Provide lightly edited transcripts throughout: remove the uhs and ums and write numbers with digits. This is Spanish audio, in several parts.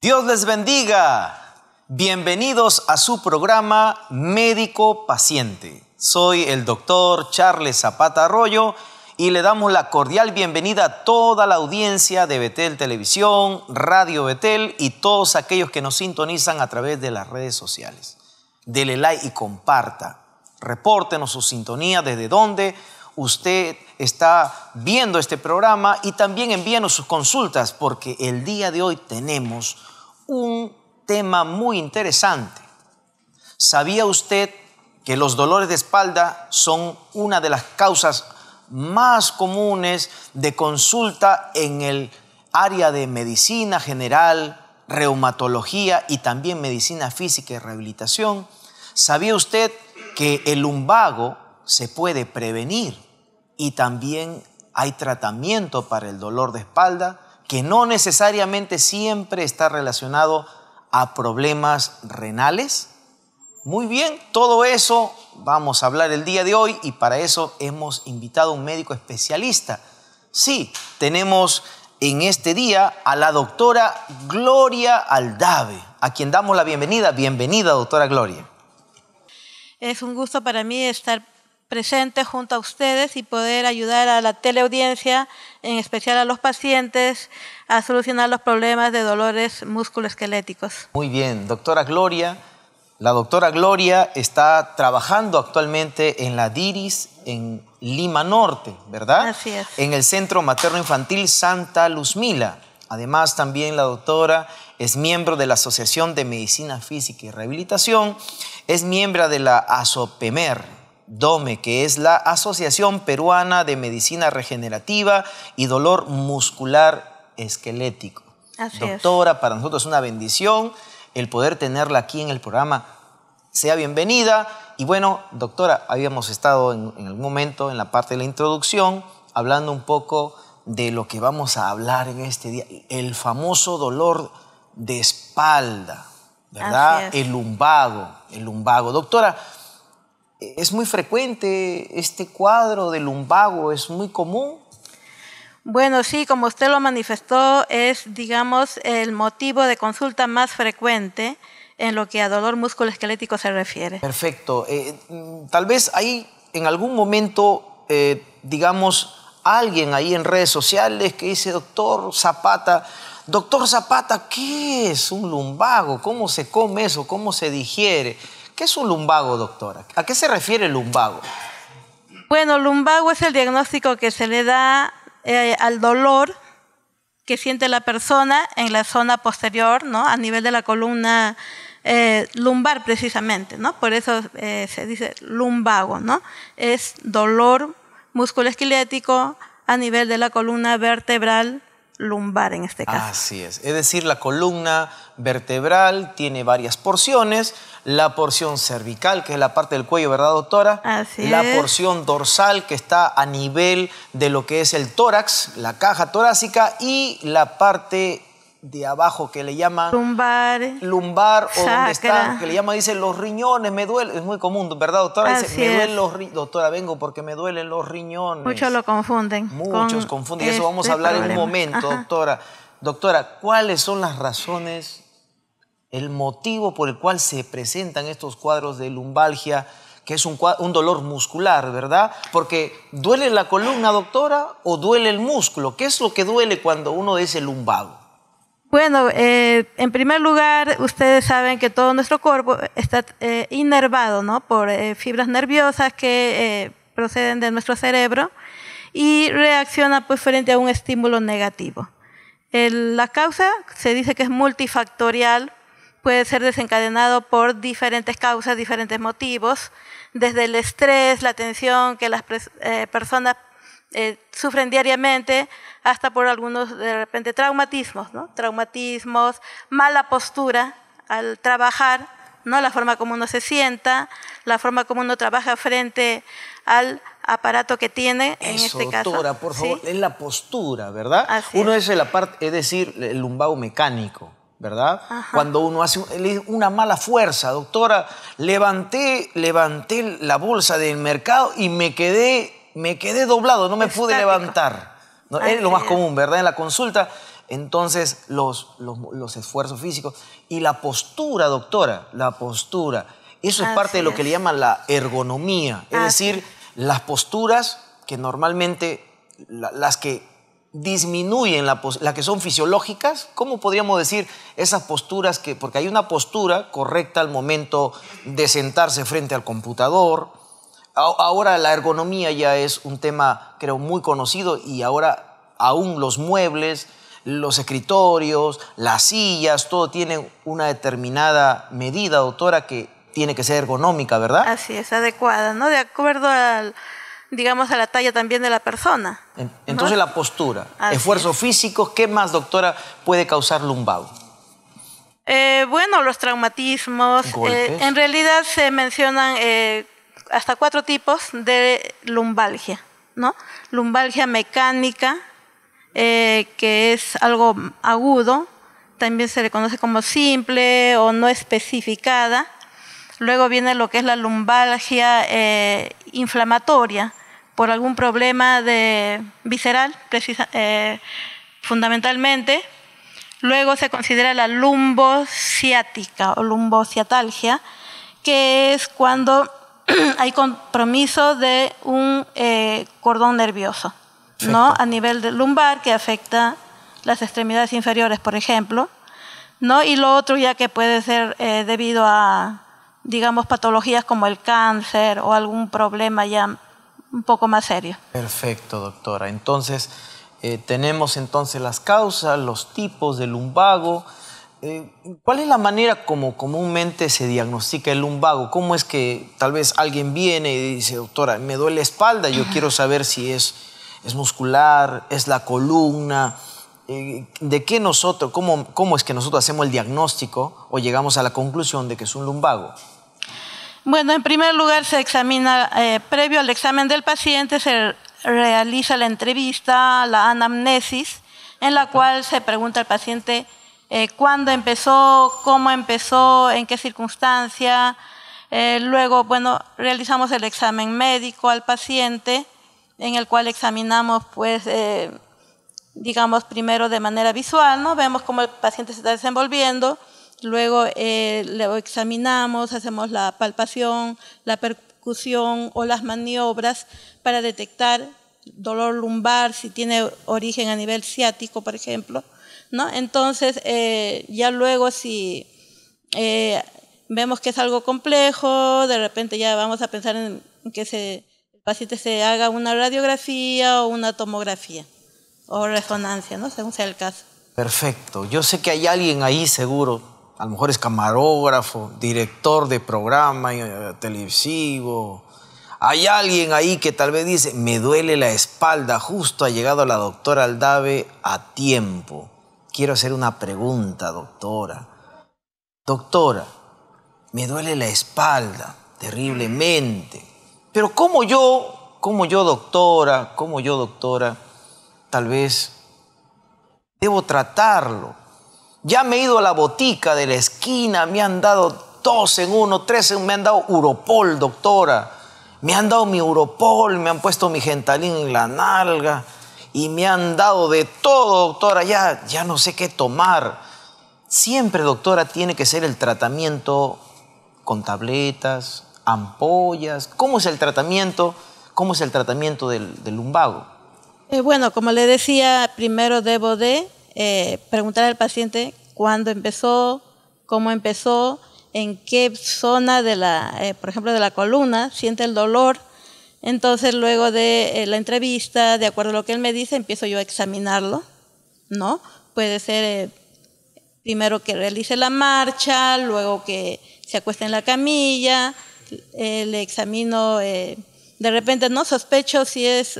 Dios les bendiga. Bienvenidos a su programa Médico Paciente. Soy el doctor Charles Zapata Arroyo y le damos la cordial bienvenida a toda la audiencia de Betel Televisión, Radio Betel y todos aquellos que nos sintonizan a través de las redes sociales. Dele like y comparta. Repórtenos su sintonía desde donde usted está viendo este programa y también envíenos sus consultas porque el día de hoy tenemos un tema muy interesante. ¿Sabía usted que los dolores de espalda son una de las causas más comunes de consulta en el área de medicina general, reumatología y también medicina física y rehabilitación? ¿Sabía usted que el lumbago se puede prevenir y también hay tratamiento para el dolor de espalda que no necesariamente siempre está relacionado a problemas renales? Muy bien, todo eso vamos a hablar el día de hoy y para eso hemos invitado a un médico especialista. Sí, tenemos en este día a la doctora Gloria Aldave, a quien damos la bienvenida. Bienvenida, doctora Gloria. Es un gusto para mí estar presente junto a ustedes y poder ayudar a la teleaudiencia, en especial a los pacientes, a solucionar los problemas de dolores musculoesqueléticos. Muy bien, doctora Gloria. La doctora Gloria está trabajando actualmente en la DIRIS en Lima Norte, ¿verdad? Así es. En el Centro Materno Infantil Santa Luzmila. Además, también la doctora es miembro de la Asociación de Medicina Física y Rehabilitación, es miembro de la ASOPEMER, DOME, que es la Asociación Peruana de Medicina Regenerativa y Dolor Muscular Esquelético. Doctora, para nosotros es una bendición el poder tenerla aquí en el programa. Sea bienvenida. Y bueno, doctora, habíamos estado en algún momento en la parte de la introducción hablando un poco de lo que vamos a hablar en este día, el famoso dolor de espalda, ¿verdad? El lumbago. Doctora, ¿es muy frecuente este cuadro de lumbago? ¿Es muy común? Bueno, sí, como usted lo manifestó, es, digamos, el motivo de consulta más frecuente en lo que a dolor musculoesquelético se refiere. Perfecto. Tal vez hay en algún momento, digamos, alguien ahí en redes sociales que dice, doctor Zapata, ¿qué es un lumbago? ¿Cómo se come eso? ¿Cómo se digiere? ¿Qué es un lumbago, doctora? ¿A qué se refiere el lumbago? Bueno, lumbago es el diagnóstico que se le da al dolor que siente la persona en la zona posterior, ¿no? A nivel de la columna lumbar precisamente, ¿no? Por eso se dice lumbago, ¿no? Es dolor musculoesquelético a nivel de la columna vertebral lumbar en este caso. Así es decir, la columna vertebral tiene varias porciones, la porción cervical, que es la parte del cuello, ¿verdad, doctora? Así la es. porción dorsal, que está a nivel de lo que es el tórax, la caja torácica, y la parte de abajo que le llaman lumbar, o donde están, que le llaman, dice, los riñones, me duele, es muy común, ¿verdad, doctora? Dice, me duelen los riñones, doctora, vengo porque me duelen los riñones. Muchos lo confunden. Muchos confunden, eso vamos a hablar en un momento, doctora. Doctora, ¿cuáles son las razones, el motivo por el cual se presentan estos cuadros de lumbalgia, que es un dolor muscular, ¿verdad? Porque ¿duele la columna, doctora, o duele el músculo? ¿Qué es lo que duele cuando uno dice lumbago? Bueno, en primer lugar, ustedes saben que todo nuestro cuerpo está inervado, ¿no? Por fibras nerviosas que proceden de nuestro cerebro y reacciona pues frente a un estímulo negativo. La causa se dice que es multifactorial, puede ser desencadenado por diferentes causas, diferentes motivos, desde el estrés, la tensión que las personas sufren diariamente, hasta por algunos, de repente, traumatismos, ¿no? Traumatismos, mala postura al trabajar, ¿no? La forma como uno se sienta, la forma como uno trabaja frente al aparato que tiene, en este caso. Doctora, por favor, ¿sí? Es la postura, ¿verdad? Así uno es. Es la parte, es decir, el lumbago mecánico, ¿verdad? Ajá. Cuando uno hace una mala fuerza, doctora, levanté la bolsa del mercado y me quedé doblado, no me pude levantar. ¿No? Es lo más común, ¿verdad? En la consulta, entonces los esfuerzos físicos y la postura, doctora, la postura. Eso es parte de lo que le llaman la ergonomía, es decir, las posturas que normalmente, las que disminuyen, las que son fisiológicas, ¿cómo podríamos decir esas posturas que, porque hay una postura correcta al momento de sentarse frente al computador? Ahora la ergonomía ya es un tema, creo, muy conocido y ahora aún los muebles, los escritorios, las sillas, todo tiene una determinada medida, doctora, que tiene que ser ergonómica, ¿verdad? Así es, adecuada, ¿no? De acuerdo al, digamos, a la talla también de la persona. Entonces, ¿no? la postura, Así esfuerzos es. físicos, ¿qué más, doctora, puede causar lumbago? Bueno, los traumatismos. Golpes. En realidad se mencionan hasta 4 tipos de lumbalgia, ¿no? Lumbalgia mecánica, que es algo agudo, también se le conoce como simple o no especificada. Luego viene lo que es la lumbalgia inflamatoria por algún problema visceral, fundamentalmente. Luego se considera la lumbociática o lumbociatalgia, que es cuando hay compromiso de un cordón nervioso, ¿no? A nivel de lumbar, que afecta las extremidades inferiores, por ejemplo, ¿no? Y lo otro ya que puede ser debido a, digamos, patologías como el cáncer o algún problema ya un poco más serio. Perfecto, doctora. Entonces, tenemos entonces las causas, los tipos de lumbago. ¿Cuál es la manera como comúnmente se diagnostica el lumbago? ¿Cómo es que tal vez alguien viene y dice, doctora, me duele la espalda, yo quiero saber si es muscular, es la columna? ¿De qué nosotros, cómo es que nosotros hacemos el diagnóstico o llegamos a la conclusión de que es un lumbago? Bueno, en primer lugar se examina, previo al examen del paciente, se realiza la entrevista, la anamnesis, en la cual se pregunta al paciente cuándo empezó, cómo empezó, en qué circunstancia. Luego, bueno, realizamos el examen médico al paciente, en el cual examinamos, pues, digamos, primero de manera visual, ¿no? Vemos cómo el paciente se está desenvolviendo. Luego lo examinamos, hacemos la palpación, la percusión o las maniobras para detectar dolor lumbar, si tiene origen a nivel ciático, por ejemplo, ¿no? Entonces, ya luego si vemos que es algo complejo, de repente ya vamos a pensar en que el paciente se haga una radiografía o una tomografía o resonancia, ¿no? Según sea el caso. Perfecto. Yo sé que hay alguien ahí seguro, a lo mejor es camarógrafo, director de programa televisivo. Hay alguien ahí que tal vez dice, me duele la espalda, justo ha llegado la doctora Aldave a tiempo. Quiero hacer una pregunta, doctora. Doctora, me duele la espalda terriblemente. Pero ¿cómo yo, doctora, tal vez debo tratarlo? Ya me he ido a la botica de la esquina, me han dado 2 en 1, 3 en 1, me han dado Uropol, doctora. Me han dado mi Uropol, me han puesto mi Gentalin en la nalga y me han dado de todo, doctora. Ya no sé qué tomar. Siempre, doctora, tiene que ser el tratamiento con tabletas, ampollas. ¿Cómo es el tratamiento? ¿Cómo es el tratamiento del lumbago? Bueno, como le decía, primero debo de preguntar al paciente cuándo empezó, cómo empezó, en qué zona de por ejemplo, de la columna siente el dolor. Entonces, luego de la entrevista, de acuerdo a lo que él me dice, empiezo yo a examinarlo, ¿no? Puede ser primero que realice la marcha, luego que se acueste en la camilla, le examino, de repente no sospecho si es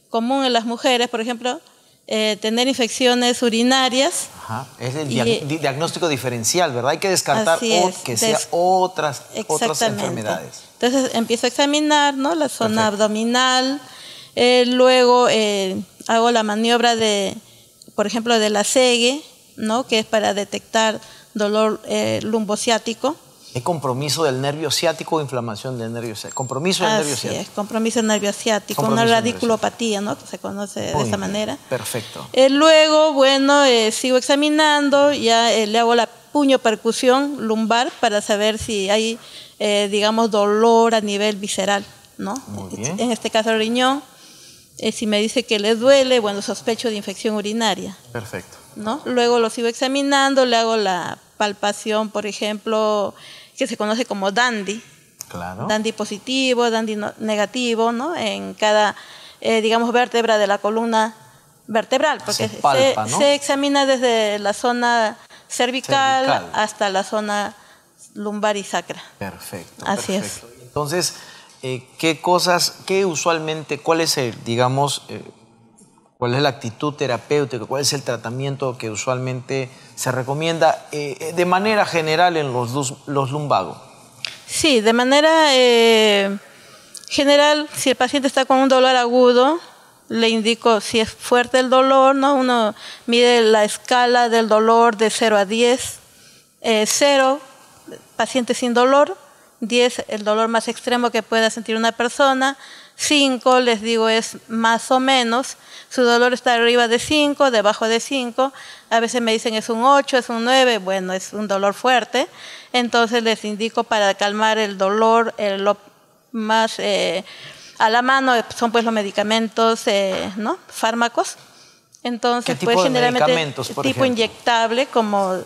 común en las mujeres, por ejemplo, tener infecciones urinarias. Ajá. Es el diagnóstico diferencial, ¿verdad? Hay que descartar que sea otras enfermedades. Entonces empiezo a examinar, ¿no? La zona abdominal, luego hago la maniobra por ejemplo, de la Segue, ¿no? Que es para detectar dolor lumbociático. ¿Es compromiso del nervio ciático o inflamación del nervio ciático? Compromiso del nervio ciático. Así es, compromiso del nervio ciático, una radiculopatía, ¿no? Que se conoce de esa manera. Perfecto. Luego, bueno, sigo examinando, ya le hago la puño-percusión lumbar para saber si hay, digamos, dolor a nivel visceral, ¿no? Muy bien. En este caso el riñón. Si me dice que le duele, bueno, sospecho de infección urinaria. Perfecto. ¿No? Luego lo sigo examinando, le hago la palpación, por ejemplo, que se conoce como Dandy. Claro. Dandy positivo, Dandy negativo, ¿no? En cada, digamos, vértebra de la columna vertebral, porque se palpa, ¿no? Se examina desde la zona cervical hasta la zona lumbar y sacra. Perfecto. Así perfecto. es. Entonces, usualmente, cuál es el, digamos, cuál es la actitud terapéutica, cuál es el tratamiento que usualmente se recomienda de manera general en los lumbagos? Sí, de manera general, si el paciente está con un dolor agudo, le indico si es fuerte el dolor, ¿no? Uno mide la escala del dolor de 0 a 10. 0, paciente sin dolor. 10, el dolor más extremo que pueda sentir una persona. 5, les digo, es más o menos. Su dolor está arriba de 5, debajo de 5. A veces me dicen es un 8, es un 9. Bueno, es un dolor fuerte. Entonces les indico para calmar el dolor, lo más a la mano son pues los medicamentos, ¿no? Fármacos. Entonces, ¿qué tipo pues de generalmente medicamentos, por tipo ejemplo? Inyectable como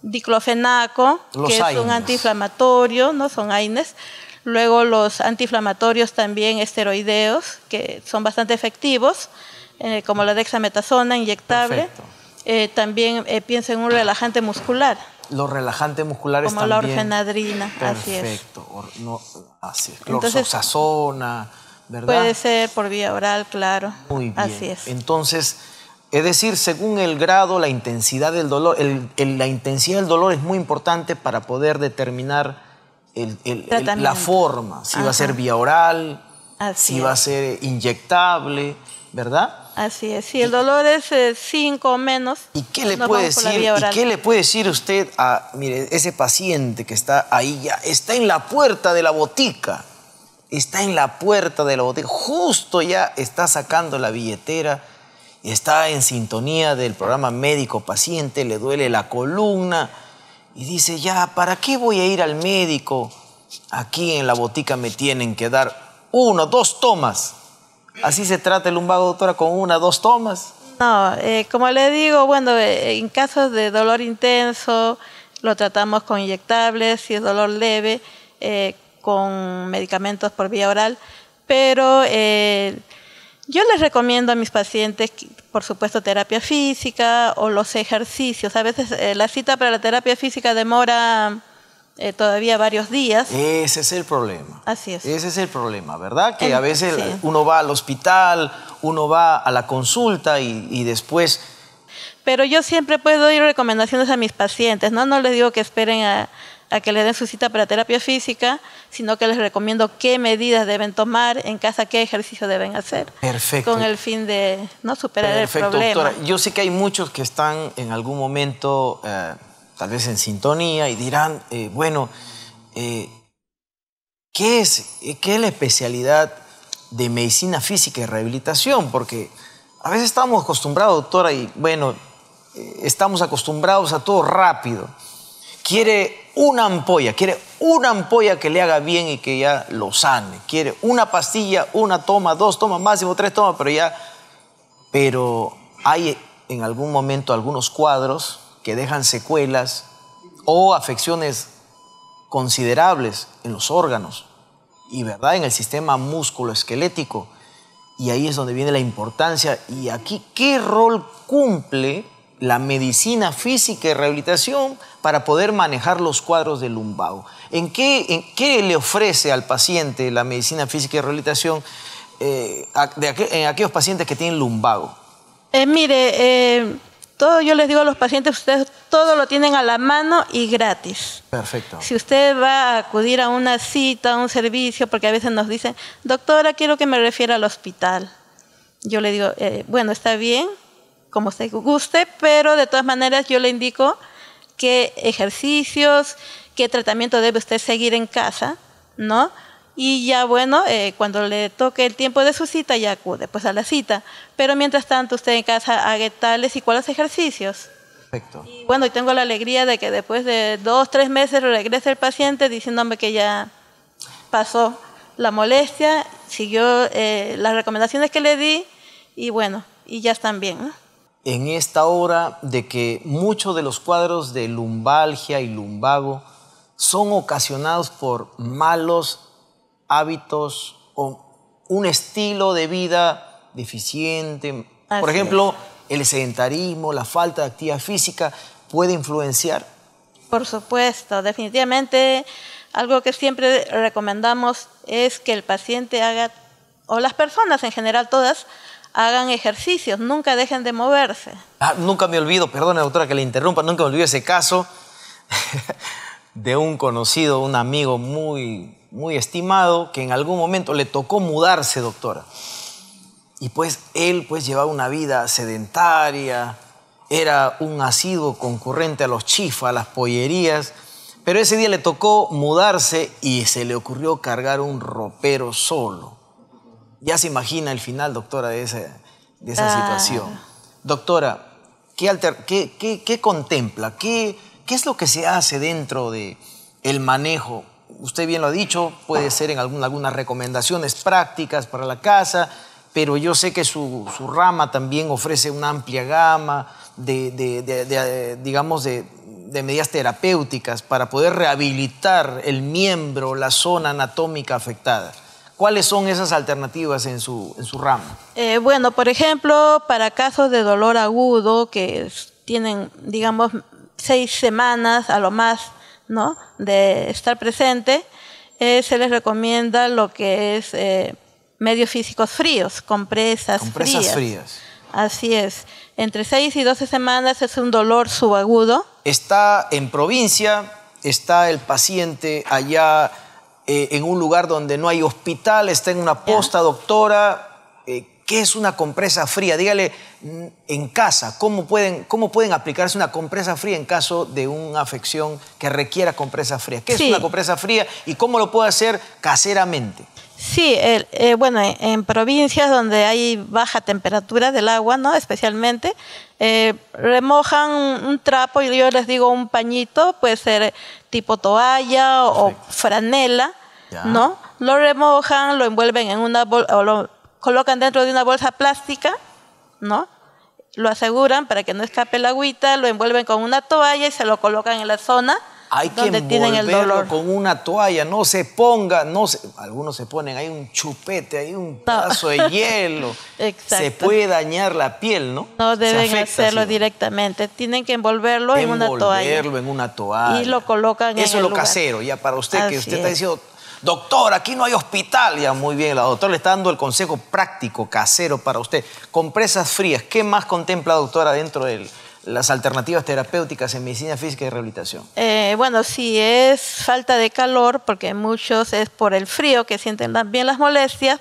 diclofenaco, que es un antiinflamatorio, ¿no? Son AINES. Luego los antiinflamatorios también esteroideos, que son bastante efectivos, como la dexametasona inyectable. También pienso en un relajante muscular. Los relajantes musculares como también. Como la orfenadrina, así es. Perfecto, así es. Cloxazona, ¿verdad? Puede ser por vía oral, claro. Muy bien. Así es. Entonces, es decir, según el grado, la intensidad del dolor, la intensidad del dolor es muy importante para poder determinar la forma, si va a ser vía oral, si va a ser inyectable, ¿verdad? Así es, si el dolor es 5 o menos. ¿Y qué le puede decir? ¿Y qué le puede decir usted a, mire, ese paciente que está ahí ya, está en la puerta de la botica, está en la puerta de la botica, justo ya está sacando la billetera, está en sintonía del programa médico paciente, le duele la columna y dice, ya, ¿para qué voy a ir al médico? Aquí en la botica me tienen que dar 1, 2 tomas. ¿Así se trata el lumbago, doctora, con 1 o 2 tomas? No, como le digo, bueno, en casos de dolor intenso lo tratamos con inyectables, si es dolor leve, con medicamentos por vía oral, pero yo les recomiendo a mis pacientes, por supuesto, terapia física o los ejercicios. A veces la cita para la terapia física demora todavía varios días. Ese es el problema. Así es. Ese es el problema, ¿verdad? Que a veces uno va al hospital, uno va a la consulta y después... Pero yo siempre puedo dar recomendaciones a mis pacientes, ¿no? No les digo que esperen a que le den su cita para terapia física, sino que les recomiendo qué medidas deben tomar en casa, qué ejercicio deben hacer. Perfecto. Con el fin de no superar el problema. Doctora. Yo sé que hay muchos que están en algún momento... tal vez en sintonía, y dirán, bueno, ¿qué es la especialidad de medicina física y rehabilitación? Porque a veces estamos acostumbrados, doctora, y bueno, estamos acostumbrados a todo rápido. Quiere una ampolla que le haga bien y que ya lo sane. Quiere una pastilla, 1 toma, 2 tomas, máximo 3 tomas, pero hay en algún momento algunos cuadros que dejan secuelas o afecciones considerables en los órganos y, ¿verdad?, en el sistema músculo-esquelético. Y ahí es donde viene la importancia. Y aquí, ¿qué rol cumple la medicina física y rehabilitación para poder manejar los cuadros del lumbago? ¿En qué le ofrece al paciente la medicina física y rehabilitación en aquellos pacientes que tienen lumbago? Todo yo les digo a los pacientes, ustedes todo lo tienen a la mano y gratis. Perfecto. Si usted va a acudir a una cita, a un servicio, porque a veces nos dicen, doctora, quiero que me refiera al hospital. Yo le digo, bueno, está bien, como usted guste, pero de todas maneras yo le indico qué ejercicios, qué tratamiento debe usted seguir en casa, ¿no? Y ya bueno, cuando le toque el tiempo de su cita, ya acude pues a la cita. Pero mientras tanto, usted en casa haga tales y cuales ejercicios. Perfecto. Y bueno, y tengo la alegría de que después de 2, 3 meses regrese el paciente diciéndome que ya pasó la molestia, siguió las recomendaciones que le di y bueno, y ya están bien, ¿no? En esta hora de que muchos de los cuadros de lumbalgia y lumbago son ocasionados por malos hábitos o un estilo de vida deficiente. Por ejemplo, el sedentarismo, la falta de actividad física, ¿puede influenciar? Por supuesto, definitivamente algo que siempre recomendamos es que el paciente haga, o las personas en general todas, hagan ejercicios, nunca dejen de moverse. Nunca me olvido, perdone doctora que le interrumpa, nunca me olvido ese caso de un conocido, un amigo muy estimado, que en algún momento le tocó mudarse, doctora. Y pues él llevaba una vida sedentaria, era un asiduo concurrente a los chifas, a las pollerías, pero ese día le tocó mudarse y se le ocurrió cargar un ropero solo. Ya se imagina el final, doctora, de esa situación. Doctora, ¿qué contempla? ¿Qué es lo que se hace dentro del manejo? Usted bien lo ha dicho, puede ser en algunas recomendaciones prácticas para la casa, pero yo sé que su rama también ofrece una amplia gama digamos, de medidas terapéuticas para poder rehabilitar el miembro, la zona anatómica afectada. ¿Cuáles son esas alternativas en su rama? Bueno, por ejemplo, para casos de dolor agudo que tienen, digamos, 6 semanas a lo más, ¿no?, de estar presente, se les recomienda lo que es medios físicos fríos, compresas frías. Así es. Entre 6 y 12 semanas es un dolor subagudo. Está en provincia, está el paciente allá en un lugar donde no hay hospital, está en una posta, doctora. ¿Qué es una compresa fría? Dígale en casa, ¿cómo pueden aplicarse una compresa fría en caso de una afección que requiera compresa fría? ¿Qué es una compresa fría y cómo lo puede hacer caseramente? Sí, bueno, en provincias donde hay baja temperatura del agua, ¿no?, especialmente, remojan un trapo, y yo les digo un pañito, puede ser tipo toalla o franela, ¿no? Lo remojan, lo envuelven en una bolsa, o lo colocan dentro de una bolsa plástica, ¿no? Lo aseguran para que no escape el agüita, lo envuelven con una toalla y se lo colocan en la zona donde tienen el dolor. Con una toalla, no se ponga, algunos se ponen ahí un chupete, ahí un pedazo de hielo. Exacto. Se puede dañar la piel, ¿no? No deben hacerlo directamente, tienen que envolverlo en una toalla. Envolverlo en una toalla. Y lo colocan en el lugar. Eso es lo casero, ya para usted, que usted está diciendo, doctor, aquí no hay hospital. Ya, muy bien, la doctora le está dando el consejo práctico, casero para usted. Compresas frías, ¿qué más contempla, doctora, dentro de las alternativas terapéuticas en medicina física y rehabilitación? Bueno, si es falta de calor, porque muchos es por el frío que sienten bien las molestias,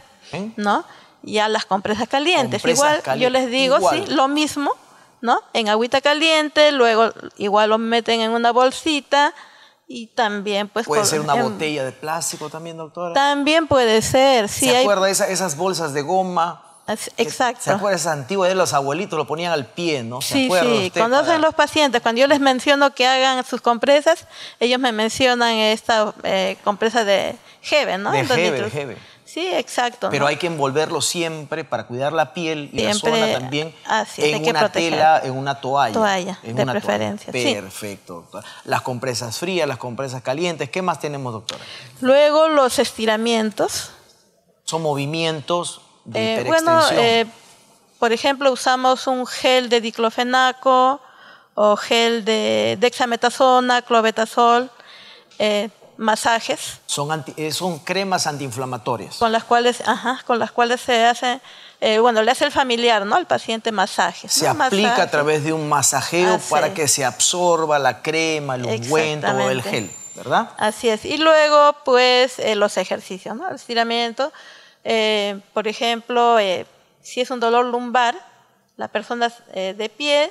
¿no? Ya las compresas calientes. Yo les digo, sí, lo mismo, ¿no? En agüita caliente, luego igual lo meten en una bolsita y también pues... ¿Puede ser una botella de plástico también, doctora? También puede ser, sí. ¿Se acuerda esas bolsas de goma? Exacto. ¿Se acuerda esa antigua de los abuelitos? Lo ponían al pie, ¿no? Sí, sí. Conocen los pacientes. Cuando yo les menciono que hagan sus compresas, ellos me mencionan esta compresa de Hebe, ¿no? De Hebe. Sí, exacto. Pero hay que envolverlo siempre para cuidar la piel y la zona también en una tela, en una toalla. Toalla, de preferencia. Perfecto, doctora. Las compresas frías, las compresas calientes. ¿Qué más tenemos, doctora? Luego los estiramientos. Son movimientos de hiperextensión. Bueno, por ejemplo, usamos un gel de diclofenaco o gel de dexametasona, clobetasol, masajes. Son cremas antiinflamatorias. Con las cuales se hace, le hace el familiar, ¿no?, al paciente masajes. Se aplica a través de un masajeo para que se absorba la crema, el ungüento o el gel, ¿verdad? Así es. Y luego, pues, los ejercicios, ¿no? El estiramiento. Por ejemplo, si es un dolor lumbar, la persona de pie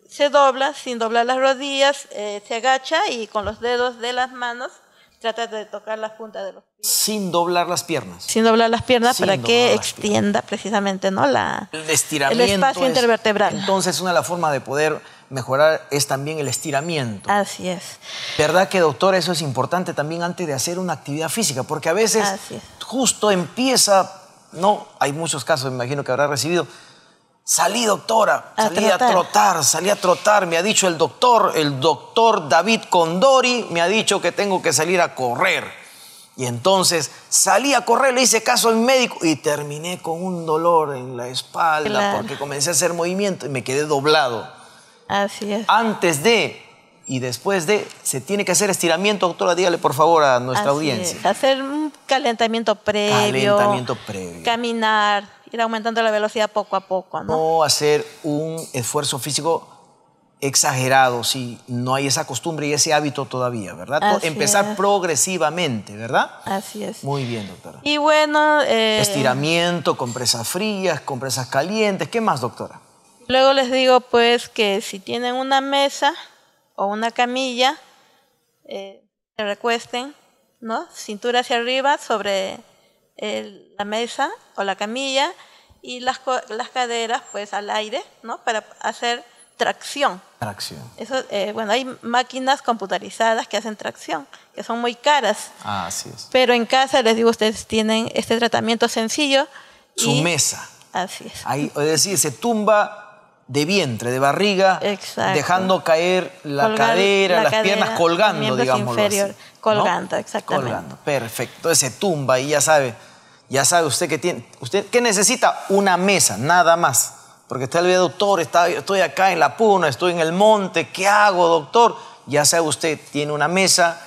se dobla sin doblar las rodillas, se agacha y con los dedos de las manos trata de tocar las puntas de los pies. Sin doblar las piernas. Sin doblar las piernas para que extienda piernas. precisamente, ¿no? El estiramiento. El espacio intervertebral. Entonces, una de las formas de poder mejorar es también el estiramiento. Así es. ¿Verdad que, doctora, eso es importante también antes de hacer una actividad física? Porque a veces justo empieza, no, hay muchos casos, me imagino que habrá recibido. Salí, doctora, salí a trotar, me ha dicho el doctor David Condori, me ha dicho que tengo que salir a correr. Y entonces salí a correr, le hice caso al médico y terminé con un dolor en la espalda porque comencé a hacer movimiento y me quedé doblado. Así es. Antes de y después de, se tiene que hacer estiramiento, doctora, dígale por favor a nuestra audiencia. Hacer un calentamiento previo. Caminar. Ir aumentando la velocidad poco a poco, ¿no? No hacer un esfuerzo físico exagerado si no hay esa costumbre y ese hábito todavía, ¿verdad? Empezar progresivamente, ¿verdad? Así es. Muy bien, doctora. Y bueno... estiramiento, compresas frías, compresas calientes. ¿Qué más, doctora? Luego les digo, pues, que si tienen una mesa o una camilla, se recuesten, ¿no? Cintura hacia arriba sobre... la mesa o la camilla y las caderas pues al aire, ¿no? Para hacer tracción. Tracción. Eso, bueno, hay máquinas computarizadas que hacen tracción, que son muy caras. Así es. Pero en casa, les digo, ustedes tienen este tratamiento sencillo. Su mesa. Así es. Ahí, es decir, se tumba de vientre, de barriga, dejando caer la cadera, las piernas colgando, digamos. Inferior, así, colgando, ¿no? Exactamente. Colgando, perfecto. Entonces se tumba y ya sabe usted que tiene, usted que necesita una mesa, nada más. Porque usted le dice, doctor, estoy acá en la Puna, estoy en el monte, ¿qué hago, doctor? Ya sabe usted, tiene una mesa,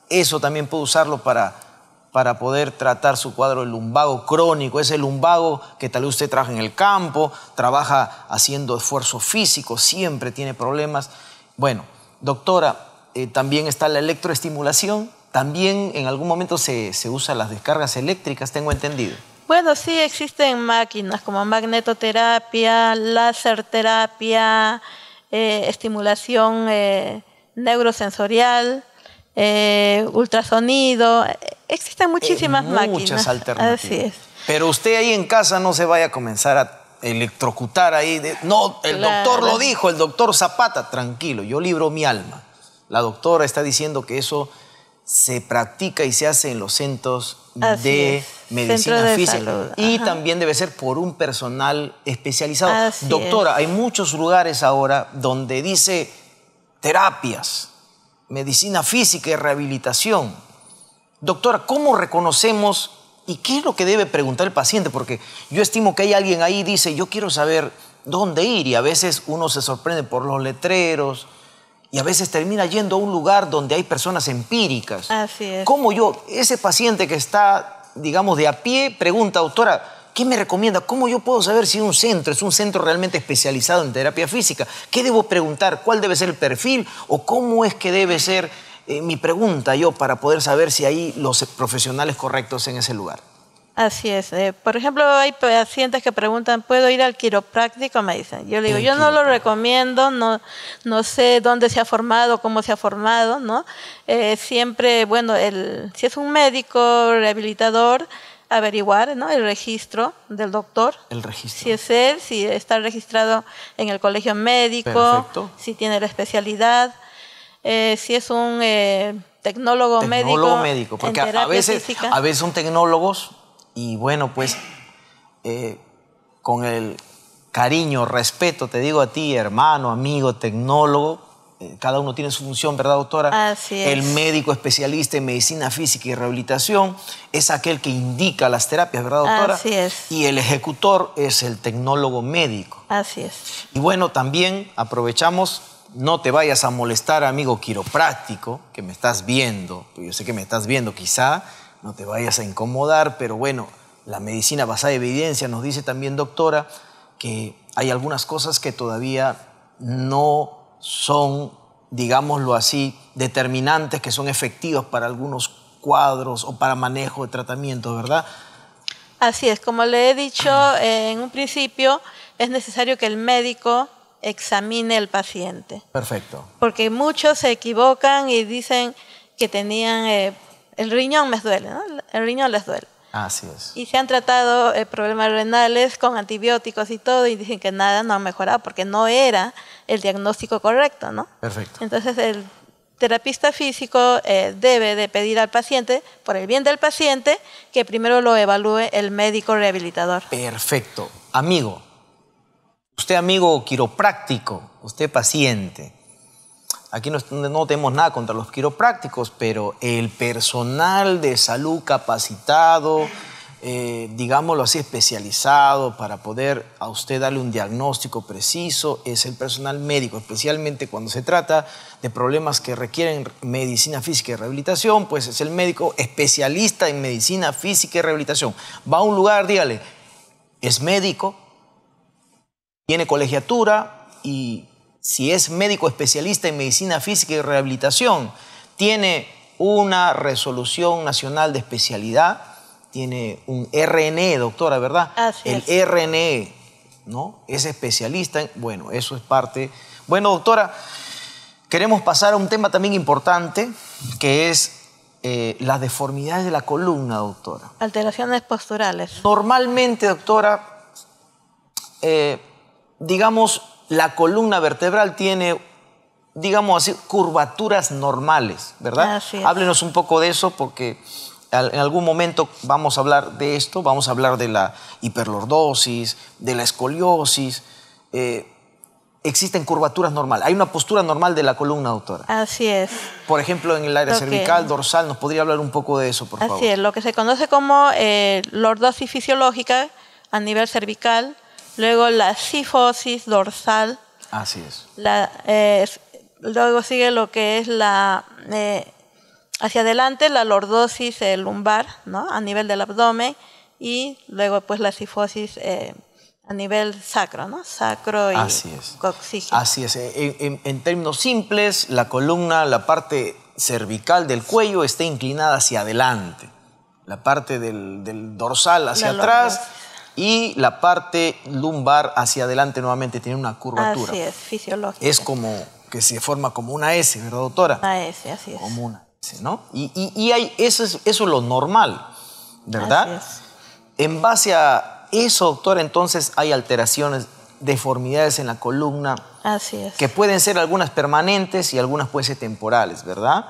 eso también puede usarlo para poder tratar su cuadro de lumbago crónico, ese lumbago que tal vez usted trabaja en el campo, trabaja haciendo esfuerzo físico, siempre tiene problemas. Bueno, doctora, también está la electroestimulación, también en algún momento se usan las descargas eléctricas, tengo entendido. Bueno, sí existen máquinas como magnetoterapia, láserterapia, estimulación neurosensorial, ultrasonido. Existen muchísimas máquinas. Muchas alternativas. Así es. Pero usted ahí en casa no se vaya a comenzar a electrocutar ahí. No, el doctor lo dijo, el doctor Zapata. Tranquilo, yo libro mi alma. La doctora está diciendo que eso se practica y se hace en los centros de medicina física. Y también debe ser por un personal especializado. Doctora, hay muchos lugares ahora donde dice terapias, medicina física y rehabilitación. Doctora, ¿cómo reconocemos y qué es lo que debe preguntar el paciente? Porque yo estimo que hay alguien ahí que dice, yo quiero saber dónde ir, y a veces uno se sorprende por los letreros y a veces termina yendo a un lugar donde hay personas empíricas. Así es. ¿Cómo ese paciente que está, digamos, de a pie, pregunta, doctora, ¿qué me recomienda? ¿Cómo yo puedo saber si es un centro realmente especializado en terapia física? ¿Qué debo preguntar? ¿Cuál debe ser el perfil? ¿O cómo es que debe ser mi pregunta yo para poder saber si hay los profesionales correctos en ese lugar? Así es. Por ejemplo, hay pacientes que preguntan, ¿puedo ir al quiropráctico? Me dicen. Yo le digo, yo no lo recomiendo, no sé dónde se ha formado, cómo se ha formado, ¿no? Siempre, bueno, si es un médico rehabilitador, averiguar, ¿no? El registro del doctor. El registro. Si es él, si está registrado en el colegio médico. Perfecto. Si tiene la especialidad. Si es un tecnólogo médico. Porque a veces son tecnólogos y bueno, pues con el cariño, respeto, te digo a ti, hermano, amigo, tecnólogo, cada uno tiene su función, ¿verdad, doctora? Así es. El médico especialista en medicina física y rehabilitación es aquel que indica las terapias, ¿verdad, doctora? Así es. Y el ejecutor es el tecnólogo médico. Así es. Y bueno, también aprovechamos, no te vayas a molestar, amigo quiropráctico, que me estás viendo, yo sé que me estás viendo quizá, no te vayas a incomodar, pero bueno, la medicina basada en evidencia nos dice también, doctora, que hay algunas cosas que todavía no son, digámoslo así, determinantes, que son efectivas para algunos cuadros o para manejo de tratamiento, ¿verdad? Así es, como le he dicho en un principio, es necesario que el médico examine el paciente. Perfecto. Porque muchos se equivocan y dicen que tenían el riñón les duele, ¿no? El riñón les duele. Así es. Y se han tratado problemas renales con antibióticos y todo y dicen que nada, no han mejorado porque no era el diagnóstico correcto, ¿no? Perfecto. Entonces el terapista físico debe de pedir al paciente, por el bien del paciente, que primero lo evalúe el médico rehabilitador. Perfecto. Amigo, usted amigo quiropráctico, usted paciente. Aquí no tenemos nada contra los quiroprácticos, pero el personal de salud capacitado, digámoslo así, especializado para poder a usted darle un diagnóstico preciso, es el personal médico, especialmente cuando se trata de problemas que requieren medicina física y rehabilitación, pues es el médico especialista en medicina física y rehabilitación. Va a un lugar, dígale, es médico, tiene colegiatura y si es médico especialista en medicina física y rehabilitación, tiene una resolución nacional de especialidad, tiene un RNE, doctora, ¿verdad? Así es. El RNE, ¿no? Es especialista en... Bueno, eso es parte... Bueno, doctora, queremos pasar a un tema también importante, que es las deformidades de la columna, doctora. Alteraciones posturales. Normalmente, doctora, digamos, la columna vertebral tiene, digamos así, curvaturas normales, ¿verdad? Así es. Háblenos un poco de eso porque en algún momento vamos a hablar de esto, vamos a hablar de la hiperlordosis, de la escoliosis. Existen curvaturas normales. Hay una postura normal de la columna, doctora. Así es. Por ejemplo, en el área cervical, dorsal, ¿nos podría hablar un poco de eso, por favor? Así es, lo que se conoce como lordosis fisiológica a nivel cervical, luego la cifosis dorsal. Así es. Luego sigue lo que es la hacia adelante, la lordosis lumbar, ¿no? A nivel del abdomen, y luego pues la cifosis a nivel sacro, ¿no? Sacro y coxígeno. Así es. En términos simples, la columna, la parte cervical del cuello está inclinada hacia adelante. La parte del dorsal hacia atrás y la parte lumbar hacia adelante nuevamente tiene una curvatura. Así es, fisiológica. Es como que se forma como una S, ¿verdad, doctora? Una S, así es. Como una S, ¿no? Y eso es lo normal, ¿verdad? Así es. En base a eso, doctora, entonces hay alteraciones, deformidades en la columna. Así es. Que pueden ser algunas permanentes y algunas pueden ser temporales, ¿verdad?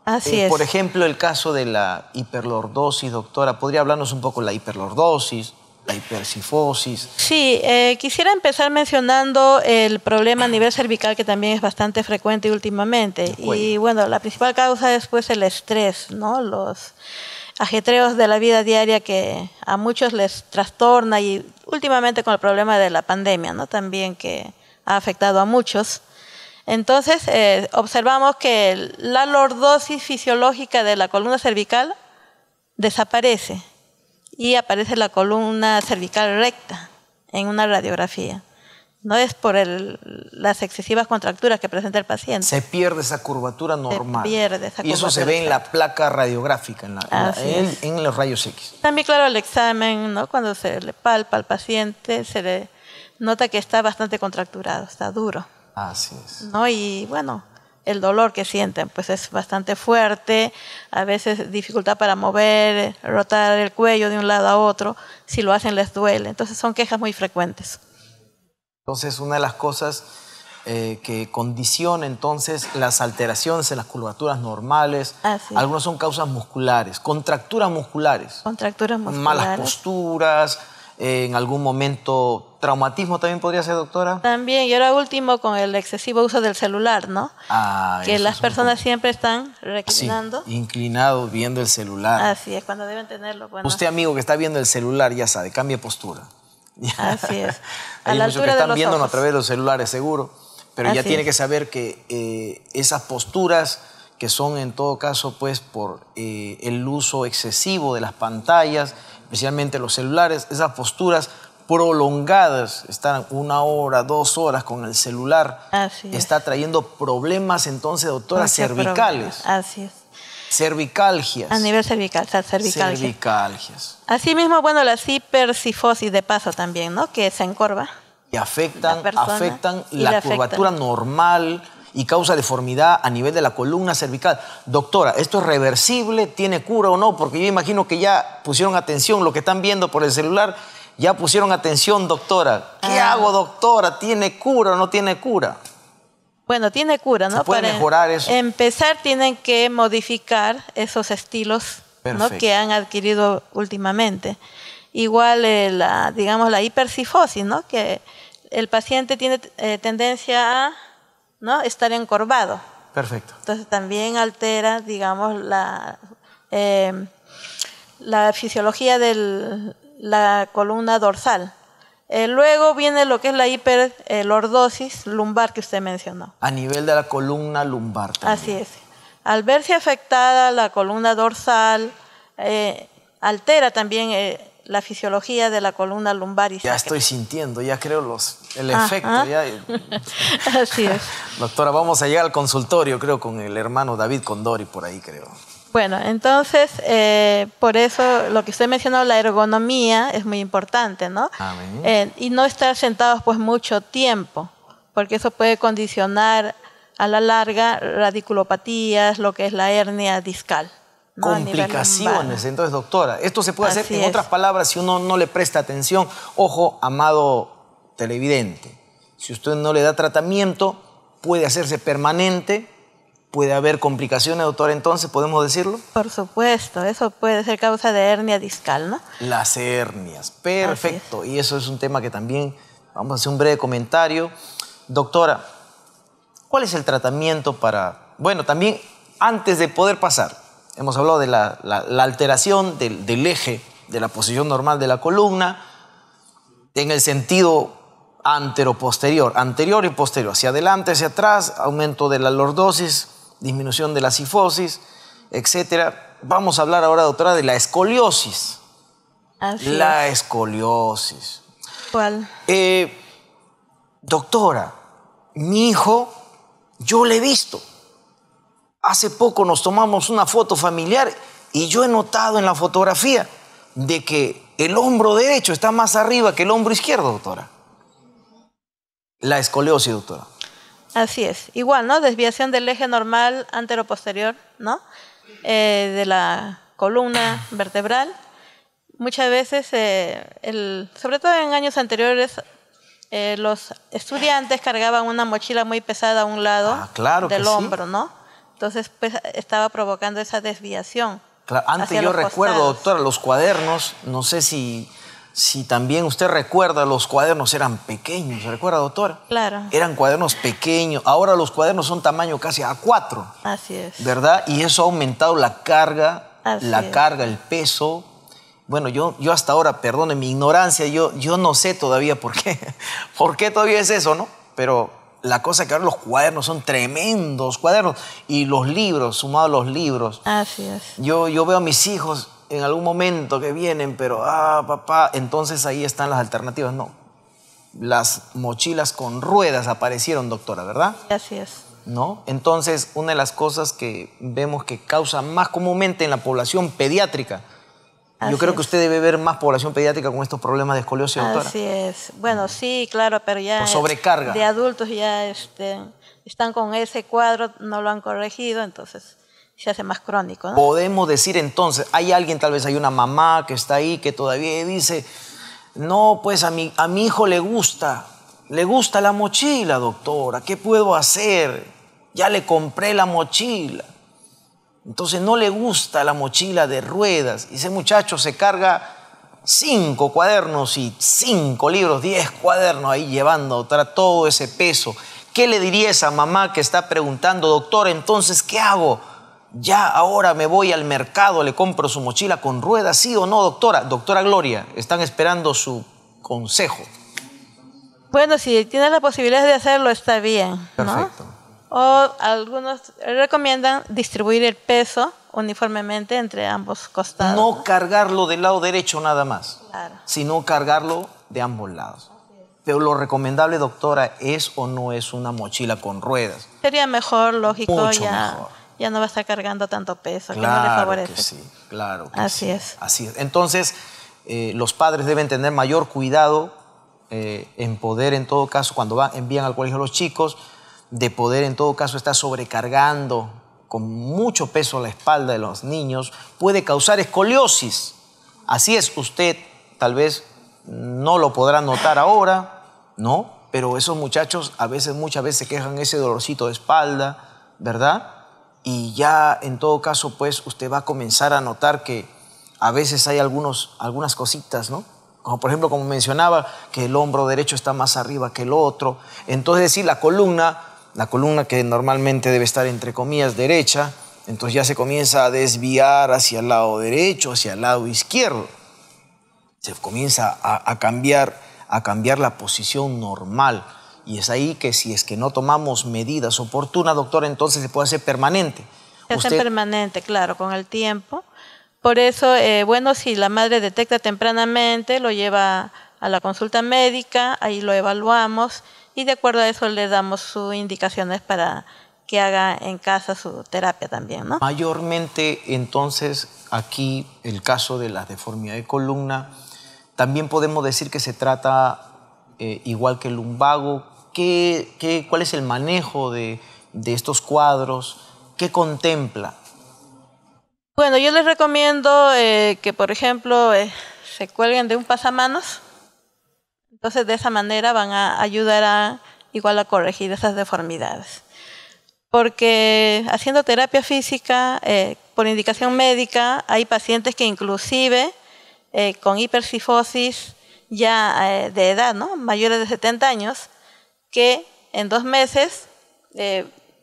Así es. Por ejemplo, el caso de la hiperlordosis, doctora, ¿podría hablarnos un poco de la hiperlordosis, la hipercifosis? Sí, quisiera empezar mencionando el problema a nivel cervical que también es bastante frecuente últimamente. Y bueno, la principal causa es pues el estrés, ¿no? Los ajetreos de la vida diaria que a muchos les trastorna y últimamente con el problema de la pandemia, ¿no? También que ha afectado a muchos. Entonces, observamos que la lordosis fisiológica de la columna cervical desaparece y aparece la columna cervical recta en una radiografía. No es por las excesivas contracturas que presenta el paciente. Se pierde esa curvatura normal. Se pierde esa curvatura. Y eso se ve en la placa radiográfica, en los rayos X. También, claro, el examen, ¿no? Cuando se le palpa al paciente, se le nota que está bastante contracturado, está duro. Así es. ¿No? Y bueno, el dolor que sienten pues es bastante fuerte, a veces dificultad para mover, rotar el cuello de un lado a otro, si lo hacen les duele. Entonces son quejas muy frecuentes. Entonces, una de las cosas que condiciona entonces las alteraciones en las curvaturas normales, algunas son causas musculares, contracturas musculares. Contracturas musculares. Malas posturas, en algún momento traumatismo también podría ser, doctora. También, y ahora último con el excesivo uso del celular, ¿no? Que las personas siempre están reclinando. Sí, inclinado viendo el celular. Así es, cuando deben tenerlo. Bueno. Usted, amigo, que está viendo el celular, ya sabe, cambie postura. Así es. Hay muchos que están viéndonos a través de los celulares, seguro, pero ya tiene que saber que esas posturas que son en todo caso pues por el uso excesivo de las pantallas, especialmente los celulares, esas posturas prolongadas, estar 1 hora, 2 horas con el celular, está trayendo problemas entonces, doctora, cervicales. Así es. Cervicalgias. A nivel cervical, cervicalgias. Asimismo, bueno, la hipercifosis de paso también, ¿no? Que se encorva. Y afectan la persona afectan y la le curvatura afectan. normal y causa deformidad a nivel de la columna cervical. Doctora, ¿esto es reversible? ¿Tiene cura o no? Porque yo imagino que ya pusieron atención, lo que están viendo por el celular, ya pusieron atención, doctora. ¿Qué hago, doctora? ¿Tiene cura o no tiene cura? Bueno, tiene cura, ¿no? ¿Se puede mejorar eso? Empezar tienen que modificar esos estilos, ¿no?, Perfecto. que han adquirido últimamente. Igual, digamos, la hipercifosis, ¿no? Que el paciente tiene tendencia a, ¿no?, estar encorvado. Perfecto. Entonces también altera, digamos, la fisiología de la columna dorsal. Luego viene lo que es la hiperlordosis lumbar que usted mencionó. A nivel de la columna lumbar también. Así es. Al verse afectada la columna dorsal, altera también la fisiología de la columna lumbar y Ya sacra. estoy sintiendo, ya creo el efecto. Ya. Así es. Doctora, vamos a llegar al consultorio, creo, con el hermano David Condori por ahí, creo. Bueno, entonces, por eso lo que usted mencionó, la ergonomía, es muy importante, ¿no? Amén. Y no estar sentados pues mucho tiempo, porque eso puede condicionar a la larga radiculopatías, lo que es la hernia discal, ¿no? A nivel Complicaciones, lumbar. entonces, doctora. Esto se puede hacer, Así en es. otras palabras, si uno no le presta atención. Ojo, amado televidente, si usted no le da tratamiento, puede hacerse permanente. ¿Puede haber complicaciones, doctora, entonces, podemos decirlo? Por supuesto, eso puede ser causa de hernia discal, ¿no? Las hernias, perfecto. Y eso es un tema que también vamos a hacer un breve comentario. Doctora, ¿cuál es el tratamiento para...? Bueno, también antes de poder pasar, hemos hablado de la alteración del eje, de la posición normal de la columna, en el sentido antero-posterior, anterior y posterior, hacia adelante, hacia atrás, aumento de la lordosis, disminución de la cifosis, etcétera. Vamos a hablar ahora, doctora, de la escoliosis. Así La es. escoliosis. ¿Cuál? Doctora, mi hijo, yo le he visto. Hace poco nos tomamos una foto familiar y yo he notado en la fotografía de que el hombro derecho está más arriba que el hombro izquierdo, doctora. La escoliosis, doctora. Así es. Igual, ¿no? Desviación del eje normal antero-posterior, ¿no? De la columna vertebral. Muchas veces, sobre todo en años anteriores, los estudiantes cargaban una mochila muy pesada a un lado claro del que sí. hombro, ¿no? Entonces, pues, estaba provocando esa desviación. Claro, antes hacia yo los recuerdo, costados. doctora, los cuadernos, no sé si también usted recuerda, los cuadernos eran pequeños, ¿recuerda, doctora? Claro. Eran cuadernos pequeños, ahora los cuadernos son tamaño casi A4, Así es. ¿verdad? Y eso ha aumentado la carga, Así es. el peso. Bueno, yo hasta ahora, perdone mi ignorancia, yo no sé todavía por qué todavía es eso, ¿no? Pero la cosa es que ahora los cuadernos son tremendos cuadernos y los libros, sumados a los libros. Así es. Yo veo a mis hijos en algún momento que vienen, pero, papá, entonces ahí están las alternativas. No, las mochilas con ruedas aparecieron, doctora, ¿verdad? Así es. ¿No? Entonces, una de las cosas que vemos que causa más comúnmente en la población pediátrica, Así yo creo es. que usted debe ver más población pediátrica con estos problemas de escoliosis, doctora. Así es. Bueno, sí, claro, pero ya Por sobrecarga. de adultos ya están con ese cuadro, no lo han corregido, entonces se hace más crónico, ¿no? Podemos decir entonces, hay alguien, tal vez hay una mamá que está ahí que todavía dice, no, pues a mi hijo le gusta la mochila, doctora, ¿qué puedo hacer? Ya le compré la mochila. Entonces no le gusta la mochila de ruedas. Y ese muchacho se carga 5 cuadernos y 5 libros, 10 cuadernos ahí llevando, doctora, todo ese peso. ¿Qué le diría a esa mamá que está preguntando, doctora, entonces qué hago? Ya ahora me voy al mercado, le compro su mochila con ruedas, ¿sí o no, doctora? Doctora Gloria, están esperando su consejo. Bueno, si tiene la posibilidad de hacerlo, está bien, ¿no? Perfecto. O algunos recomiendan distribuir el peso uniformemente entre ambos costados. No cargarlo del lado derecho nada más, Claro. sino cargarlo de ambos lados. Pero lo recomendable, doctora, ¿es o no es una mochila con ruedas? Sería mejor, lógico, Mucho ya, mejor. ya no va a estar cargando tanto peso, que no le Claro favorece. que sí, claro que Así sí. es. Así es. Entonces, los padres deben tener mayor cuidado en poder, en todo caso, cuando envían al colegio a los chicos, de poder, en todo caso, estar sobrecargando con mucho peso a la espalda de los niños, puede causar escoliosis. Así es, usted tal vez no lo podrá notar ahora, ¿no? Pero esos muchachos muchas veces se quejan ese dolorcito de espalda, ¿verdad? Y ya en todo caso, pues usted va a comenzar a notar que a veces hay algunas cositas, ¿no? Como por ejemplo, como mencionaba, que el hombro derecho está más arriba que el otro. Entonces, sí, la columna que normalmente debe estar entre comillas derecha, entonces ya se comienza a desviar hacia el lado derecho, hacia el lado izquierdo. Se comienza a cambiar la posición normal. Y es ahí que si es que no tomamos medidas oportunas, doctora, entonces se puede hacer permanente. Se hace permanente, claro, con el tiempo. Por eso, bueno, si la madre detecta tempranamente, lo lleva a la consulta médica, ahí lo evaluamos y de acuerdo a eso le damos sus indicaciones para que haga en casa su terapia también, ¿no? Mayormente, entonces, aquí el caso de la deformidad de columna, también podemos decir que se trata igual que el lumbago. ¿Cuál es el manejo de estos cuadros? ¿Qué contempla? Bueno, yo les recomiendo que, por ejemplo, se cuelguen de un pasamanos. Entonces, de esa manera van a ayudar igual a corregir esas deformidades. Porque haciendo terapia física, por indicación médica, hay pacientes que inclusive con hipercifosis ya de edad, ¿no? Mayores de 70 años, que en 2 meses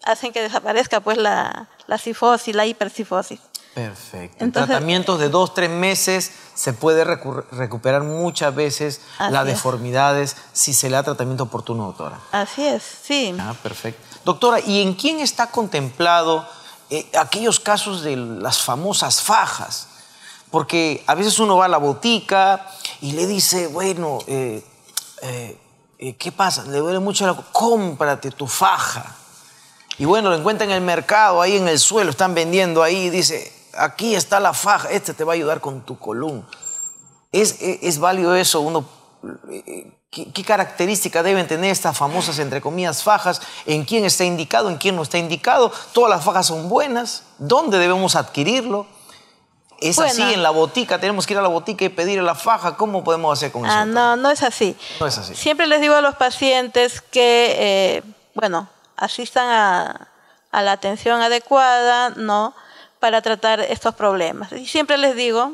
hacen que desaparezca pues la cifosis, la hipercifosis. Perfecto. En tratamientos de 2-3 meses se puede recuperar muchas veces las deformidades si se le da tratamiento oportuno, doctora. Así es, sí. Perfecto. Doctora, ¿y en quién está contemplado aquellos casos de las famosas fajas? Porque a veces uno va a la botica y le dice, bueno, ¿qué pasa? Le duele mucho cómprate tu faja. Y bueno, lo encuentra en el mercado, ahí en el suelo, están vendiendo ahí y dice, aquí está la faja, te va a ayudar con tu columna. ¿Es válido eso? ¿Qué características deben tener estas famosas, entre comillas, fajas? ¿En quién está indicado? ¿En quién no está indicado? ¿Todas las fajas son buenas? ¿Dónde debemos adquirirlo? ¿Es así en la botica? ¿Tenemos que ir a la botica y pedir la faja? ¿Cómo podemos hacer con eso? No es así. No es así. Siempre les digo a los pacientes que, asistan a la atención adecuada, ¿no?, para tratar estos problemas. Y siempre les digo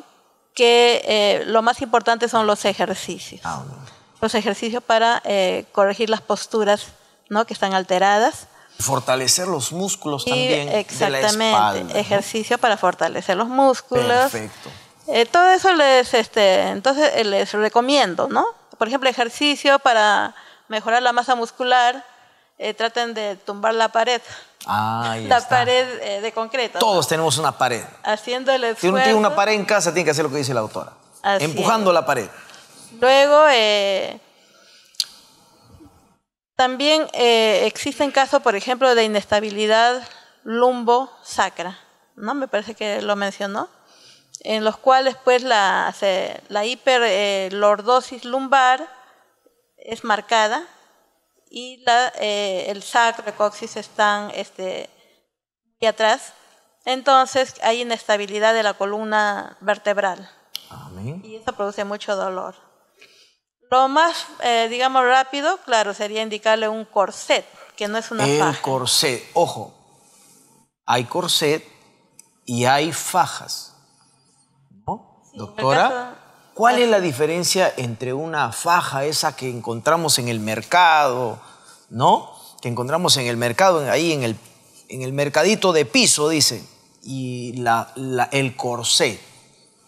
que lo más importante son los ejercicios. Los ejercicios para corregir las posturas, ¿no?, que están alteradas. Fortalecer los músculos también de la espalda. Exactamente, ejercicio para fortalecer los músculos. Perfecto. Todo eso entonces les recomiendo, ¿no? Por ejemplo, ejercicio para mejorar la masa muscular, traten de tumbar la pared. La pared de concreto. Todos tenemos una pared. Haciendo el esfuerzo. Si uno tiene una pared en casa, tiene que hacer lo que dice la doctora. Empujando la pared. Luego, también existen casos, por ejemplo, de inestabilidad lumbo-sacra, ¿no? Me parece que lo mencionó. En los cuales, pues, la hiperlordosis lumbar es marcada y el sacro, el coxis están muy atrás. Entonces, hay inestabilidad de la columna vertebral. Amén. Y eso produce mucho dolor. Lo más, rápido, claro, sería indicarle un corset, que no es una faja. El corset, ojo, hay corset y hay fajas, ¿no? Sí, doctora, ¿cuál es la diferencia entre una faja, esa que encontramos en el mercado, ¿no? Que encontramos en el mercado, ahí en el mercadito de piso, dice, y el corset?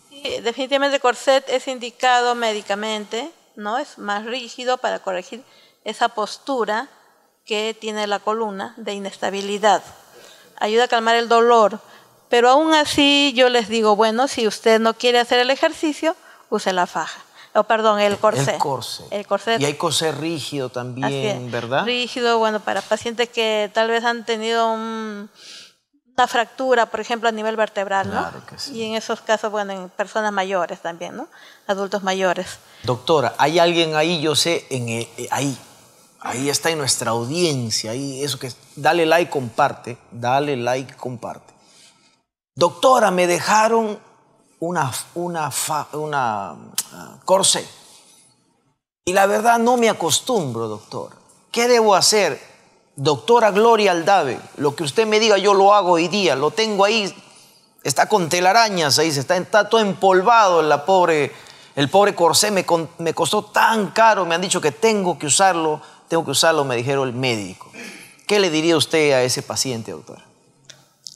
Sí, definitivamente el corset es indicado médicamente, ¿no? Es más rígido para corregir esa postura que tiene la columna de inestabilidad. Ayuda a calmar el dolor. Pero aún así yo les digo, bueno, si usted no quiere hacer el ejercicio, use la faja. El corset. El corset. Y hay corset rígido también, ¿verdad? Rígido, bueno, para pacientes que tal vez han tenido una una fractura, por ejemplo, a nivel vertebral, ¿no? Claro que sí. Y en esos casos, bueno, en personas mayores también, ¿no? Adultos mayores. Doctora, hay alguien ahí, yo sé, ahí está en nuestra audiencia, ahí, eso que, dale like, comparte, Doctora, me dejaron una corsé. Y la verdad no me acostumbro, doctor. ¿Qué debo hacer? Doctora Gloria Aldave, lo que usted me diga yo lo hago hoy día. Lo tengo ahí, está con telarañas ahí, está todo empolvado el pobre corsé. Me costó tan caro, me han dicho que tengo que usarlo, me dijeron el médico. ¿Qué le diría usted a ese paciente, doctora?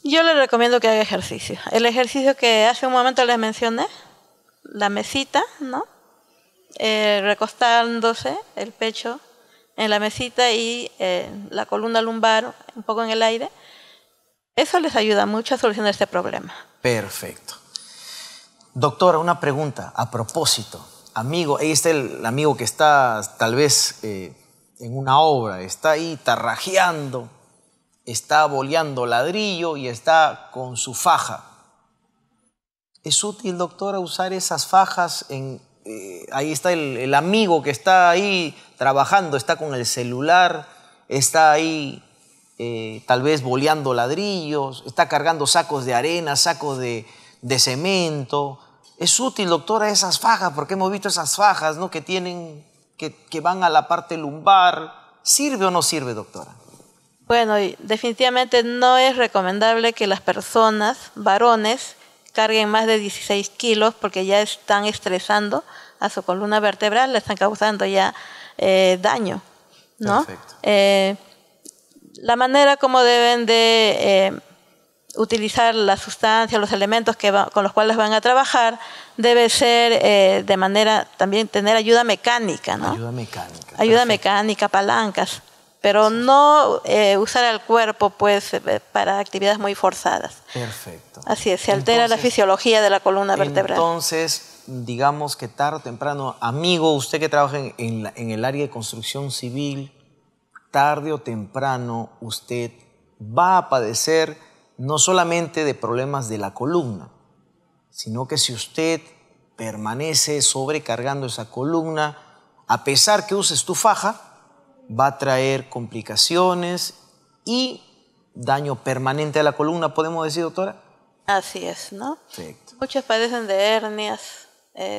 Yo le recomiendo que haga ejercicio. El ejercicio que hace un momento les mencioné, la mesita, ¿no? Recostándose el pecho en la mesita y la columna lumbar un poco en el aire. Eso les ayuda mucho a solucionar este problema. Perfecto. Doctora, una pregunta a propósito. Amigo, ahí está el amigo que está tal vez en una obra, está ahí tarrajeando, está boleando ladrillo y está con su faja. ¿Es útil, doctora, usar esas fajas? Ahí está el amigo que está ahí trabajando, está con el celular, está ahí tal vez boleando ladrillos, está cargando sacos de arena, sacos de cemento. ¿Es útil, doctora, esas fajas? Porque hemos visto esas fajas, ¿no?, que van a la parte lumbar. ¿Sirve o no sirve, doctora? Bueno, definitivamente no es recomendable que las personas, varones, carguen más de 16 kilos porque ya están estresando a su columna vertebral, le están causando ya daño, ¿no? Perfecto. La manera como deben de utilizar la sustancia, los elementos con los cuales van a trabajar, debe ser de manera, también tener ayuda mecánica, ¿no? Ayuda mecánica. Ayuda mecánica, palancas, pero no usar el cuerpo pues para actividades muy forzadas. Perfecto. Así es, se altera la fisiología de la columna vertebral. Entonces, digamos que tarde o temprano, amigo, usted que trabaja en el área de construcción civil, tarde o temprano usted va a padecer no solamente de problemas de la columna, sino que si usted permanece sobrecargando esa columna, a pesar que uses tu faja, va a traer complicaciones y daño permanente a la columna, ¿podemos decir, doctora? Así es, ¿no? Perfecto. Muchos padecen de hernias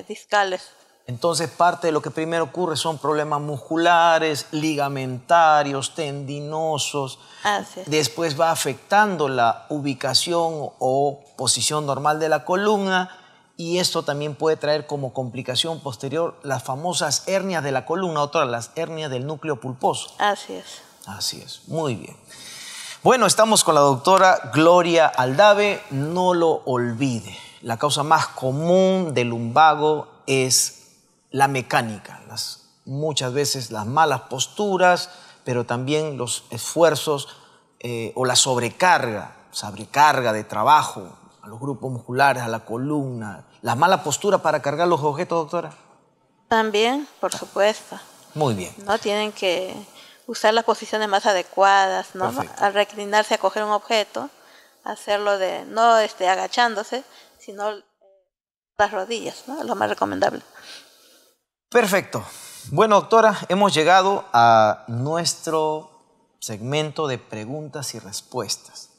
discales. Entonces, parte de lo que primero ocurre son problemas musculares, ligamentarios, tendinosos. Así es. Después va afectando la ubicación o posición normal de la columna y esto también puede traer como complicación posterior las famosas hernias de la columna, doctora, las hernias del núcleo pulposo. Así es. Así es, muy bien. Bueno, estamos con la doctora Gloria Aldave. No lo olvide, la causa más común del lumbago es la mecánica, muchas veces las malas posturas, pero también los esfuerzos o la sobrecarga de trabajo a los grupos musculares, a la columna, la mala postura para cargar los objetos, doctora. También, por supuesto. Muy bien. No tienen que usar las posiciones más adecuadas, ¿no? Perfecto. Al reclinarse a coger un objeto, hacerlo no agachándose, sino las rodillas, ¿no? Es lo más recomendable. Perfecto. Bueno, doctora, hemos llegado a nuestro segmento de preguntas y respuestas.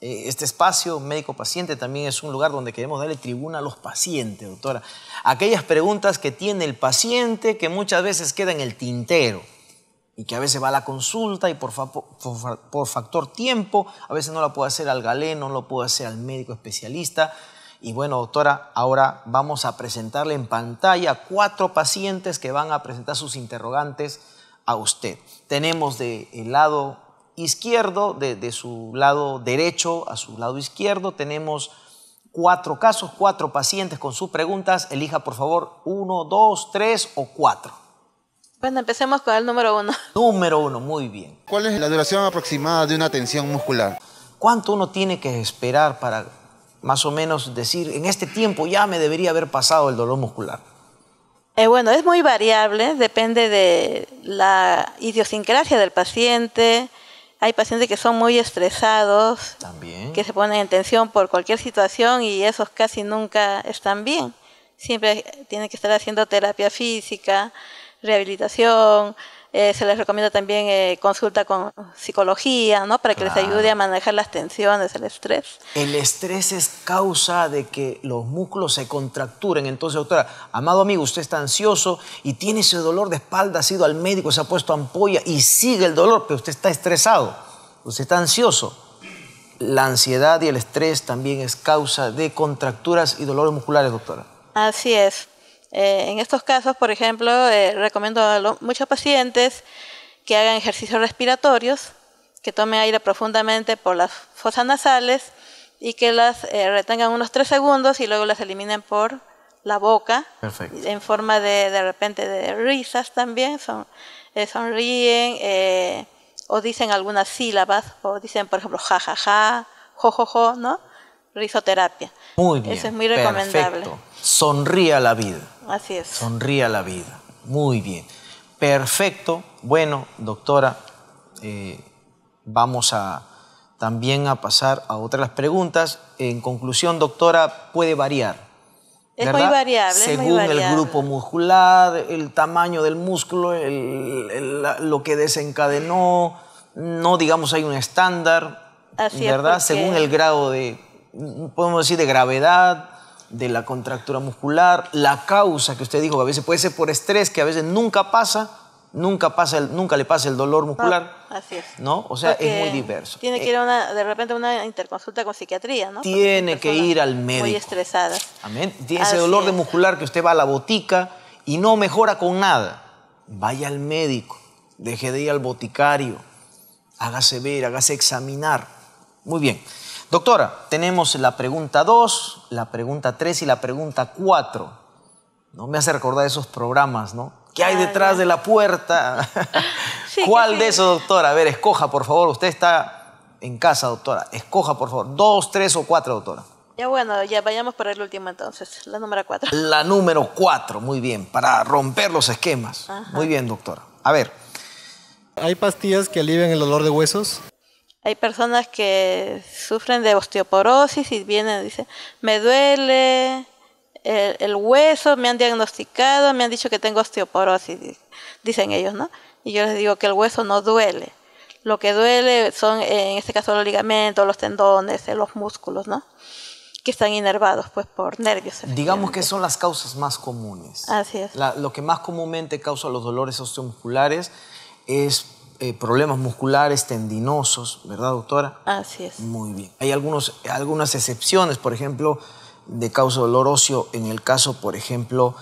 Este espacio médico-paciente también es un lugar donde queremos darle tribuna a los pacientes, doctora. Aquellas preguntas que tiene el paciente que muchas veces queda en el tintero y que a veces va a la consulta y por factor tiempo, a veces no la puede hacer al galeno, no lo puede hacer al médico especialista. Y bueno, doctora, ahora vamos a presentarle en pantalla 4 pacientes que van a presentar sus interrogantes a usted. Tenemos del lado izquierdo, de su lado derecho a su lado izquierdo, tenemos 4 casos, 4 pacientes con sus preguntas. Elija, por favor, 1, 2, 3 o 4. Bueno, empecemos con el número 1. Número 1, muy bien. ¿Cuál es la duración aproximada de una tensión muscular? ¿Cuánto uno tiene que esperar para más o menos decir, en este tiempo ya me debería haber pasado el dolor muscular? Bueno, es muy variable, depende de la idiosincrasia del paciente. Hay pacientes que son muy estresados, También. que se ponen en tensión por cualquier situación y esos casi nunca están bien. Siempre tienen que estar haciendo terapia física, rehabilitación. Se les recomienda también consulta con psicología, ¿no? Para que les ayude a manejar las tensiones, el estrés. El estrés es causa de que los músculos se contracturen. Entonces, doctora, amado amigo, usted está ansioso y tiene ese dolor de espalda, ha ido al médico, se ha puesto ampolla y sigue el dolor, pero usted está estresado, usted está ansioso. La ansiedad y el estrés también es causa de contracturas y dolores musculares, doctora. Así es. En estos casos, por ejemplo, recomiendo a muchos pacientes que hagan ejercicios respiratorios, que tomen aire profundamente por las fosas nasales y que las retengan unos 3 segundos y luego las eliminen por la boca. Perfecto. En forma de repente de risas también, sonríen o dicen algunas sílabas, o dicen, por ejemplo, ja, ja, ja, jo, jo, jo, ¿no? Risoterapia. Muy bien. Eso es muy recomendable. Perfecto. Sonríe a la vida. Así es. Sonríe a la vida. Muy bien. Perfecto. Bueno, doctora, vamos también a pasar a otras preguntas. En conclusión, doctora, puede variar. Es ¿verdad? muy variable. Según el grupo muscular, el tamaño del músculo, lo que desencadenó, no digamos hay un estándar, Así ¿verdad? es, porque... Según el grado de, podemos decir, de gravedad de la contractura muscular, la causa que usted dijo, que a veces puede ser por estrés, que a veces nunca le pasa el dolor muscular. Así es. ¿No? O sea, Porque es muy diverso. Tiene que ir de repente a una interconsulta con psiquiatría, ¿no? Tiene que ir al médico. Muy estresadas. Amén. Tiene ese dolor de muscular que usted va a la botica y no mejora con nada. Vaya al médico, deje de ir al boticario, hágase ver, hágase examinar. Muy bien. Doctora, tenemos la pregunta 2, la pregunta 3 y la pregunta 4. ¿No? Me hace recordar esos programas, ¿no? ¿Qué hay detrás de la puerta? Sí, ¿Cuál de esos, doctora? A ver, escoja, por favor. Usted está en casa, doctora. Escoja, por favor. 2, 3 o 4, doctora. Ya bueno, ya vayamos por el último entonces, la número 4. La número 4, muy bien, para romper los esquemas. Ajá. Muy bien, doctora. A ver. ¿Hay pastillas que alivian el dolor de huesos? Hay personas que sufren de osteoporosis y vienen y dicen, me duele el hueso, me han diagnosticado, me han dicho que tengo osteoporosis, dicen ellos, ¿no? Y yo les digo que el hueso no duele. Lo que duele son, en este caso, los ligamentos, los tendones, los músculos, ¿no? Que están inervados, pues, por nervios. Digamos que son las causas más comunes. Así es. Lo que más comúnmente causa los dolores osteomusculares es problemas musculares tendinosos, ¿verdad, doctora? Así es. Muy bien. Hay algunas excepciones, por ejemplo, de causa de dolor óseo, en el caso, por ejemplo,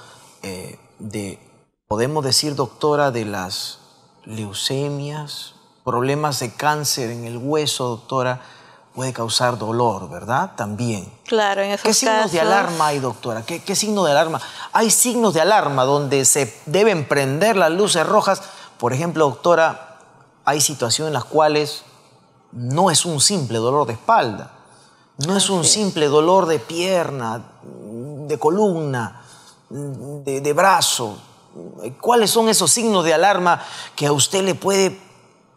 podemos decir, doctora, de las leucemias, problemas de cáncer en el hueso, doctora, puede causar dolor, ¿verdad? También. Claro, en esos ¿Qué signos casos... de alarma hay, doctora? ¿Qué signo de alarma? Hay signos de alarma donde se deben prender las luces rojas. Por ejemplo, doctora, hay situaciones en las cuales no es un simple dolor de espalda, no es un simple dolor de pierna, de columna, de brazo. ¿Cuáles son esos signos de alarma que a usted le puede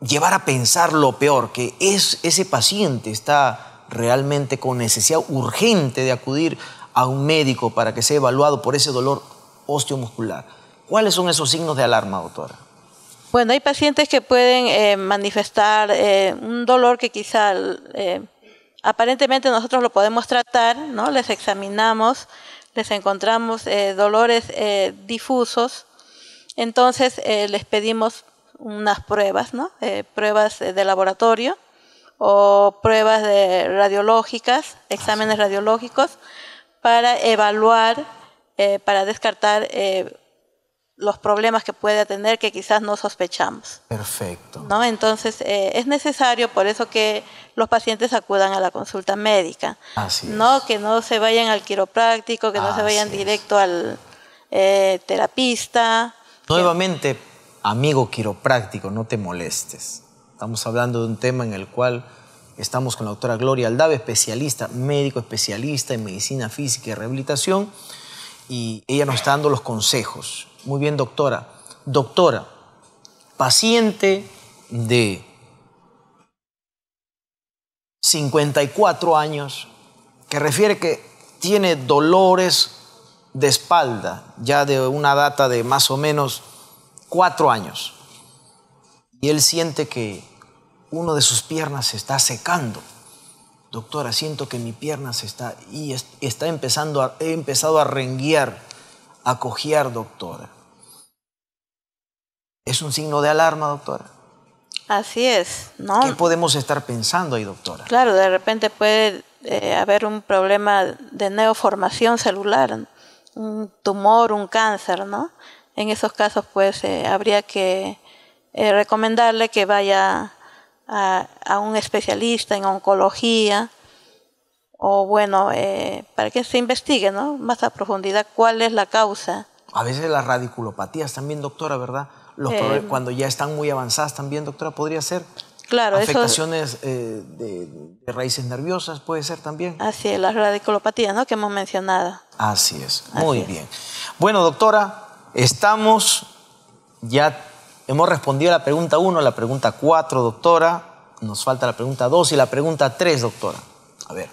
llevar a pensar lo peor, que ese paciente está realmente con necesidad urgente de acudir a un médico para que sea evaluado por ese dolor osteomuscular? ¿Cuáles son esos signos de alarma, doctora? Bueno, hay pacientes que pueden manifestar un dolor que quizá aparentemente nosotros lo podemos tratar, ¿no? Les examinamos, les encontramos dolores difusos, entonces les pedimos unas pruebas, ¿no? Pruebas de laboratorio o pruebas radiológicas, exámenes radiológicos para evaluar, para descartar los problemas que puede tener que quizás no sospechamos. Perfecto. ¿No? Entonces es necesario, por eso que los pacientes acudan a la consulta médica. Así ¿no? es. Que no se vayan al quiropráctico, que no se vayan directo al terapista. Nuevamente, amigo quiropráctico, no te molestes. Estamos hablando de un tema en el cual estamos con la doctora Gloria Aldave, especialista, médico especialista en medicina física y rehabilitación, y ella nos está dando los consejos. Muy bien, doctora. Doctora, paciente de 54 años, que refiere que tiene dolores de espalda, ya de una data de más o menos 4 años. Y él siente que uno de sus piernas se está secando. Doctora, siento que mi pierna se está... Y está he empezado a renguear, a cojear, doctora. ¿Es un signo de alarma, doctora? Así es, ¿no? ¿Qué podemos estar pensando ahí, doctora? Claro, de repente puede haber un problema de neoformación celular, un tumor, un cáncer, ¿no? En esos casos, pues, habría que recomendarle que vaya a un especialista en oncología o, bueno, para que se investigue, ¿no? Más a profundidad cuál es la causa. A veces las radiculopatías también, doctora, ¿verdad? Cuando ya están muy avanzadas también, doctora, podría ser. Claro, afectaciones de raíces nerviosas puede ser también. Así es, las radiculopatías, ¿no? Que hemos mencionado. Así es, muy bien. Bueno, doctora, hemos respondido a la pregunta 1, la pregunta 4, doctora. Nos falta la pregunta 2 y la pregunta 3, doctora. A ver,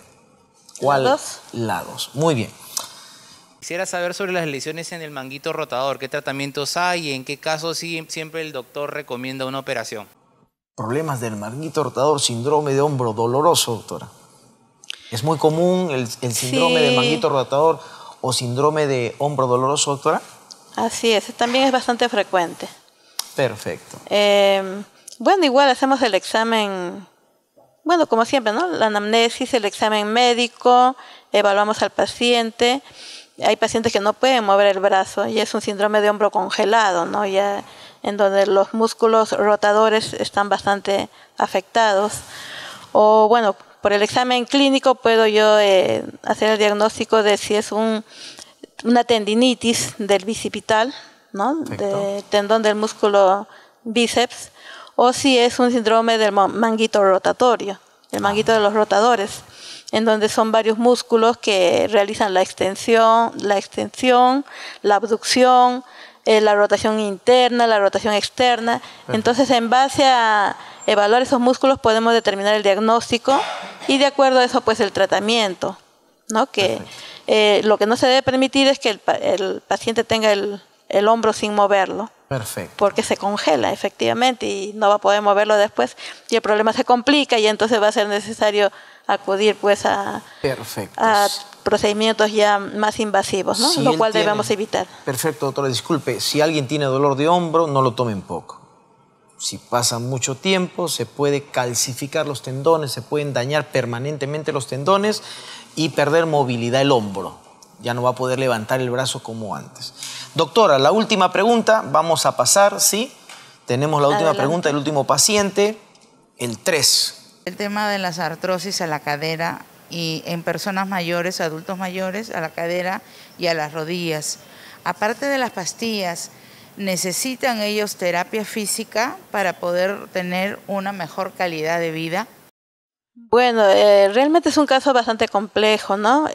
¿cuál? La 2. Muy bien. Quisiera saber sobre las lesiones en el manguito rotador. ¿Qué tratamientos hay y en qué casos siempre el doctor recomienda una operación? Problemas del manguito rotador, síndrome de hombro doloroso, doctora. ¿Es muy común el síndrome del manguito rotador o síndrome de hombro doloroso, doctora? Así es, también es bastante frecuente. Perfecto. Bueno, igual hacemos el examen, bueno, como siempre, ¿no? La anamnesis, el examen médico, evaluamos al paciente. Hay pacientes que no pueden mover el brazo y es un síndrome de hombro congelado, ¿no? Ya en donde los músculos rotadores están bastante afectados. O bueno, por el examen clínico puedo yo hacer el diagnóstico de si es una tendinitis del bicipital, ¿no? De tendón del músculo bíceps, o si es un síndrome del manguito rotatorio, el manguito de los rotadores, en donde son varios músculos que realizan la extensión, la abducción, la rotación interna, la rotación externa. Entonces, en base a evaluar esos músculos podemos determinar el diagnóstico y de acuerdo a eso, pues el tratamiento, ¿no? Que lo que no se debe permitir es que el paciente tenga el hombro sin moverlo. Perfecto. Porque se congela, efectivamente, y no va a poder moverlo después y el problema se complica y entonces va a ser necesario acudir pues a procedimientos ya más invasivos, ¿no? Si lo cual debemos evitar. Perfecto, doctora, disculpe, si alguien tiene dolor de hombro, no lo tomen poco. Si pasa mucho tiempo, se puede calcificar los tendones, se pueden dañar permanentemente los tendones y perder movilidad el hombro. Ya no va a poder levantar el brazo como antes. Doctora, la última pregunta, vamos a pasar, ¿sí? Tenemos la última pregunta del último paciente, el 3. El tema de las artrosis a la cadera y en personas mayores, adultos mayores, a la cadera y a las rodillas. Aparte de las pastillas, ¿necesitan ellos terapia física para poder tener una mejor calidad de vida? Bueno, realmente es un caso bastante complejo, ¿no?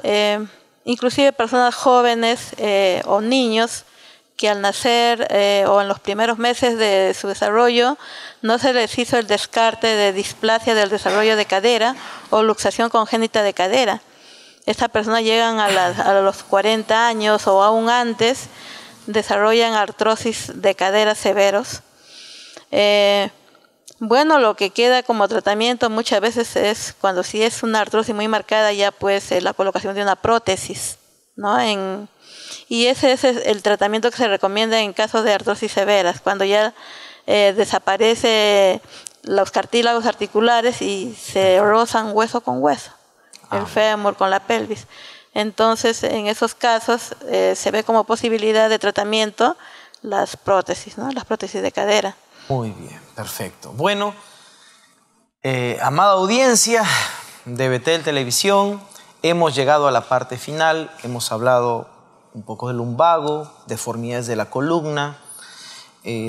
Inclusive personas jóvenes o niños que al nacer o en los primeros meses de su desarrollo no se les hizo el descarte de displasia del desarrollo de cadera o luxación congénita de cadera. Estas personas llegan a los 40 años o aún antes, desarrollan artrosis de cadera severos. Bueno, lo que queda como tratamiento muchas veces es, cuando sí es una artrosis muy marcada, ya pues la colocación de una prótesis, ¿no? Y ese es el tratamiento que se recomienda en casos de artrosis severas, cuando ya desaparece los cartílagos articulares y se rozan hueso con hueso, el fémur con la pelvis. Entonces, en esos casos se ve como posibilidad de tratamiento las prótesis, ¿no? Las prótesis de cadera. Muy bien, perfecto. Bueno, amada audiencia de Betel Televisión, hemos llegado a la parte final, hemos hablado un poco del lumbago, deformidades de la columna,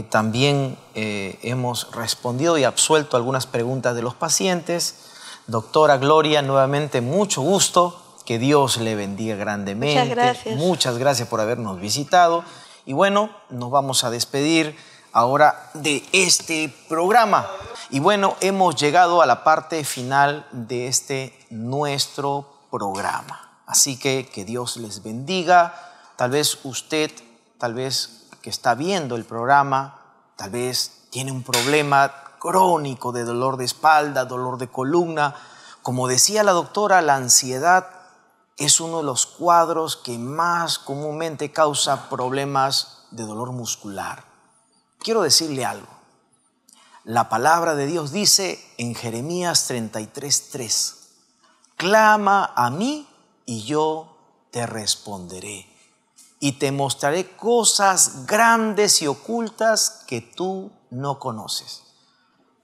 también hemos respondido y absuelto algunas preguntas de los pacientes. Doctora Gloria, nuevamente mucho gusto, que Dios le bendiga grandemente. Muchas gracias. Muchas gracias por habernos visitado y bueno, nos vamos a despedir ahora de este programa. Y bueno, hemos llegado a la parte final de este nuestro programa. Así que Dios les bendiga. Tal vez usted, que está viendo el programa, tal vez tiene un problema crónico de dolor de espalda, dolor de columna. Como decía la doctora, la ansiedad es uno de los cuadros que más comúnmente causa problemas de dolor muscular. Quiero decirle algo. La palabra de Dios dice en Jeremías 33:3, clama a mí y yo te responderé y te mostraré cosas grandes y ocultas que tú no conoces.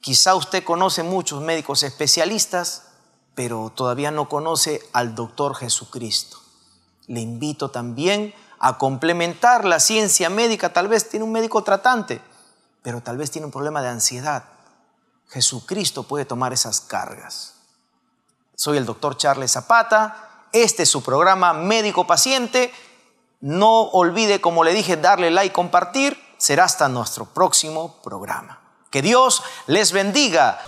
Quizá usted conoce muchos médicos especialistas, pero todavía no conoce al doctor Jesucristo. Le invito también a complementar la ciencia médica. Tal vez tiene un médico tratante, pero tal vez tiene un problema de ansiedad. Jesucristo puede tomar esas cargas. Soy el doctor Charles Zapata. Este es su programa Médico Paciente. No olvide, como le dije, darle like, compartir. Será hasta nuestro próximo programa. Que Dios les bendiga.